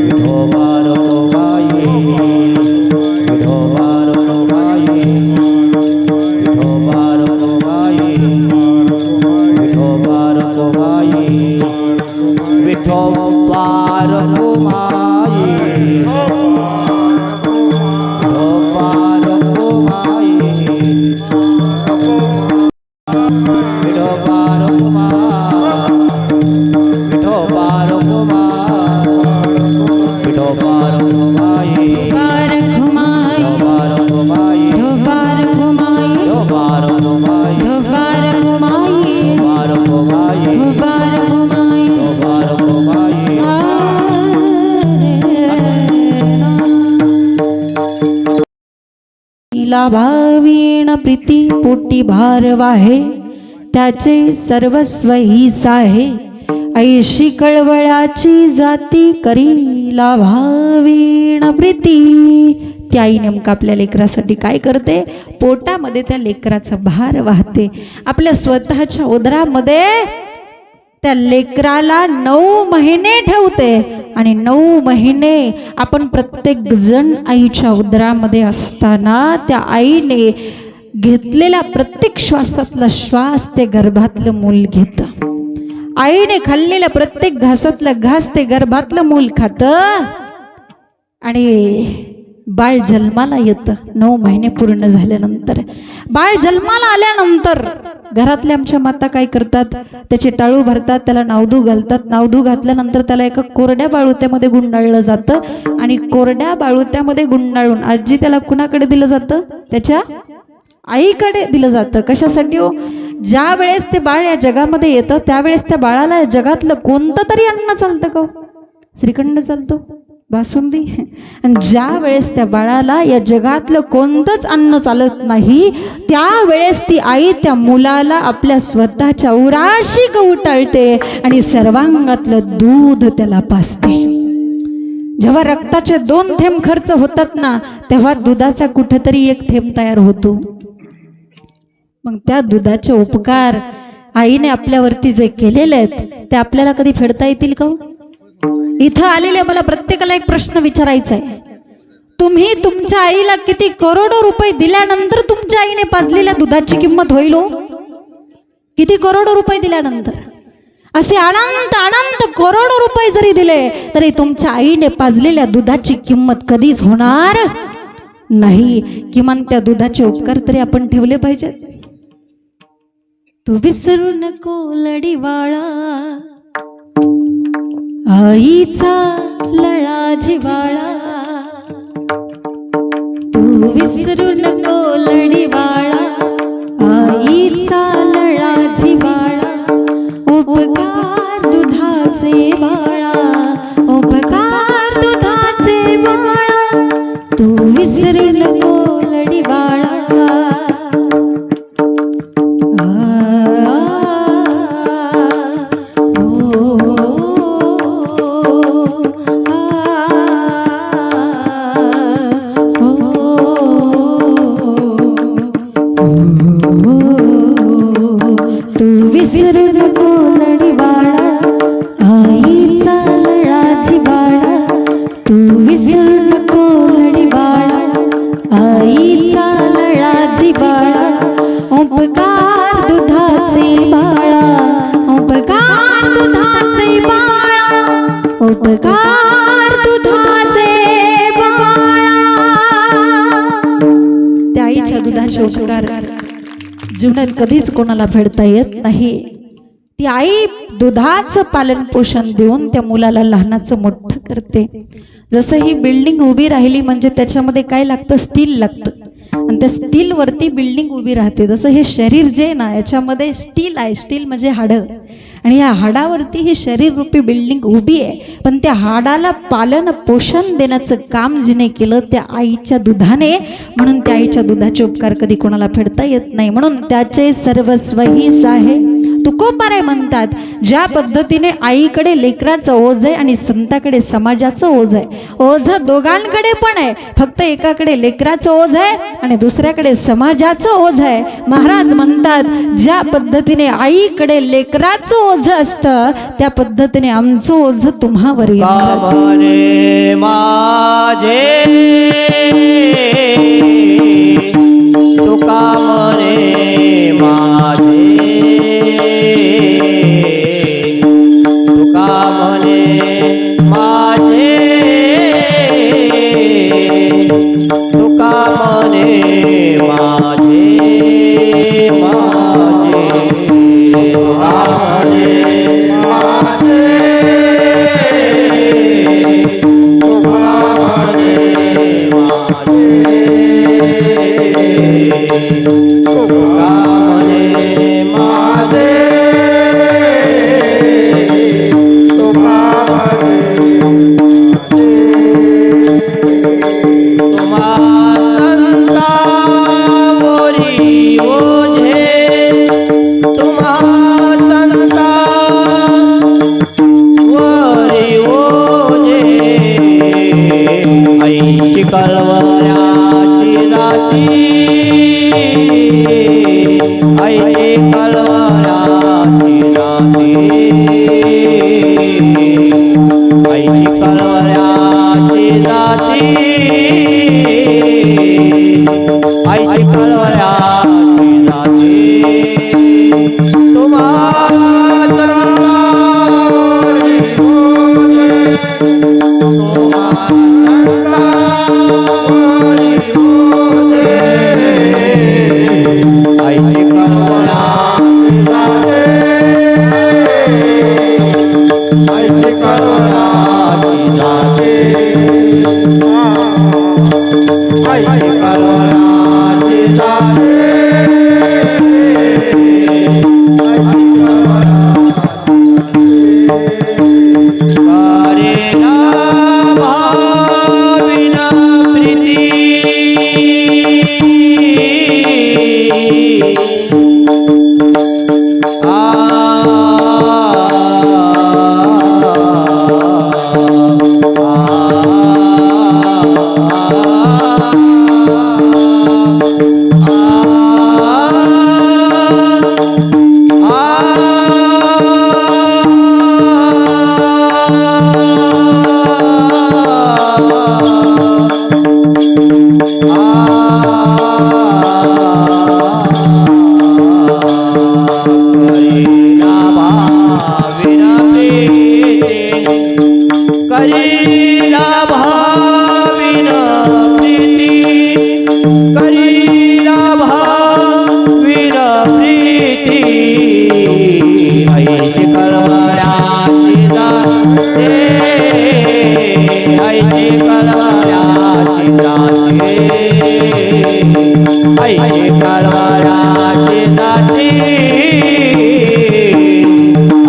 विठोबा रघुमाई, विठोबा रघुमाई, विठोबा रघुमाई, विठोबा रघुमाई, विठोबा रघुमाई, विठोबा भावीण प्रीती पोटी भार वाहे, त्याचे सर्वस्व हीच आहे. ऐशी कळवळाची जाती करीला भावीण प्रीती. ती आई नेमकं आपल्या लेकरासाठी काय करते? पोटामध्ये त्या लेकराचा भार वाहते. आपल्या स्वतःच्या उदरामध्ये त्या लेकराला 9 महिने ठेवते आणि 9 महिने आपण प्रत्येक जण आईच्या उदरामध्ये असताना त्या आईने घेतलेला प्रत्येक श्वासातला श्वास ते गर्भातलं मूल घेतं. आईने खाल्लेल्या प्रत्येक घासातला घास ते गर्भातलं मूल खातं आणि बाळ जन्माला येतं. 9 महिने पूर्ण झाल्यानंतर, बाळ जन्माला आल्यानंतर घरातल्या आमच्या माता काय करतात? त्याचे टाळू भरतात, त्याला नावधू घालतात. नावधू घातल्यानंतर त्याला एका कोरड्या बाळुत्यामध्ये गुंडाळलं जातं आणि कोरड्या बाळुत्यामध्ये गुंडाळून आजी त्याला कुणाकडे दिलं जातं? त्याच्या आईकडे दिलं जातं. कशासाठी हो? ज्या वेळेस ते बाळ या जगामध्ये येतं त्यावेळेस त्या बाळाला या जगातलं कोणतं तरी अन्न चालतं का? श्रीखंड चालतो, बासुंदी. आणि ज्या वेळेस त्या बाळाला या जगातलं कोणतंच अन्न चालत नाही त्यावेळेस ती आई त्या मुलाला आपल्या स्वतःच्या उराशी कवटाळते आणि सर्वांगातलं दूध त्याला पाजते. जेव्हा रक्ताचे 2 थेंब खर्च होतात ना, तेव्हा दुधाचा कुठेतरी 1 थेंब तयार होतो. मग त्या दुधाचे उपकार आईने आपल्यावरती जे केलेले आहेत ते आपल्याला कधी फेडता येतील का? इथं आलेले मला प्रत्येकाला एक प्रश्न विचारायचा आहे. तुम्ही तुमच्या आईला किती करोडो रुपये दिल्यानंतर तुमच्या आईने पाजलेल्या दुधाची किंमत होईल? किती करोडो रुपये दिल्यानंतर? असे अनंत अनंत करोडो रुपये जरी दिले तरी तुमच्या आईने पाजलेल्या दुधाची किंमत कधीच होणार नाही. किमान त्या दुधाचे उपकार तरी आपण ठेवले पाहिजेत. तू विसरू नको लडीवाळा, आईचा लळा जिवाळा. तू विसरू नको लडीवाळा, आईचा लळा जिवाळा. उपकार दुधाचे बाळा, उपकार दुधाचे बाळा. तू विसरू नको लडीवाळा. तू विसरू नको लडीवाळा, आईचा लळा जिवाळा. तू विसरू नको लडीवाळा, आईचा लळा जिवाळा. उपकार दुधाचे बाळा, उपकार दुधाचे बाळा, उपकार दुधाचे बाळा. त्या आईच्या दुधाचे उपकार जीवनात कधीच कोणाला फेडता येत नाही. ती आई दुधाचं पालन पोषण देऊन त्या मुलाला लहानाचं मोठं करते. जसं ही बिल्डिंग उभी राहिली म्हणजे त्याच्यामध्ये काय लागतं? स्टील लागतं. आणि त्या स्टील वरती बिल्डिंग उभी राहते. जसं हे शरीर जे ना याच्यामध्ये स्टील आहे. स्टील म्हणजे हाडं. आणि या हाडावरती ही शरीर रूपी बिल्डिंग उभी आहे. पण त्या हाडाला पालन पोषण देण्याचं काम जिने केलं त्या आईच्या दुधाने. म्हणून त्या आईच्या दुधाचे उपकार कधी कोणाला फेडता येत नाही. म्हणून त्याचे सर्वस्व हीच आहे. तुकोबाराय म्हणतात, ज्या पद्धतीने आईकडे लेकराचं ओझ आहे आणि संताकडे समाजाचं ओझ आहे. ओझ दोघांकडे पण आहे, फक्त एकाकडे लेकराचं ओझ आहे आणि दुसऱ्याकडे समाजाचं ओझ आहे. महाराज म्हणतात, ज्या पद्धतीने आईकडे लेकराचं ओझ असतं त्या पद्धतीने आमचं ओझ तुम्हावर कामने माझे तुका मने माझे, तुका मने माझे, तुका मने माझे माझे, तुका मने माझे, तुका मने माझे, कलवऱ्याची जाती, आईची कलवऱ्याची जाती, आईची कलवऱ्याची जाती, आईची कलवऱ्याची जाती. आ आईची कळवळ्याची जाती,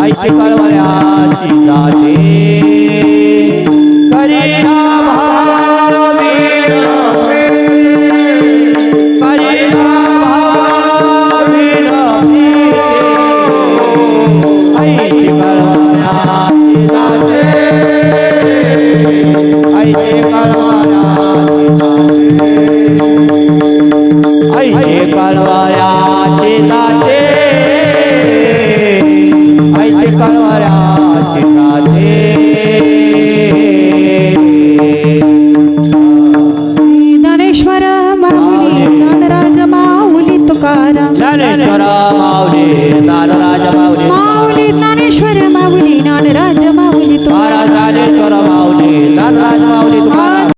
आईची कळवळ्याची जाती.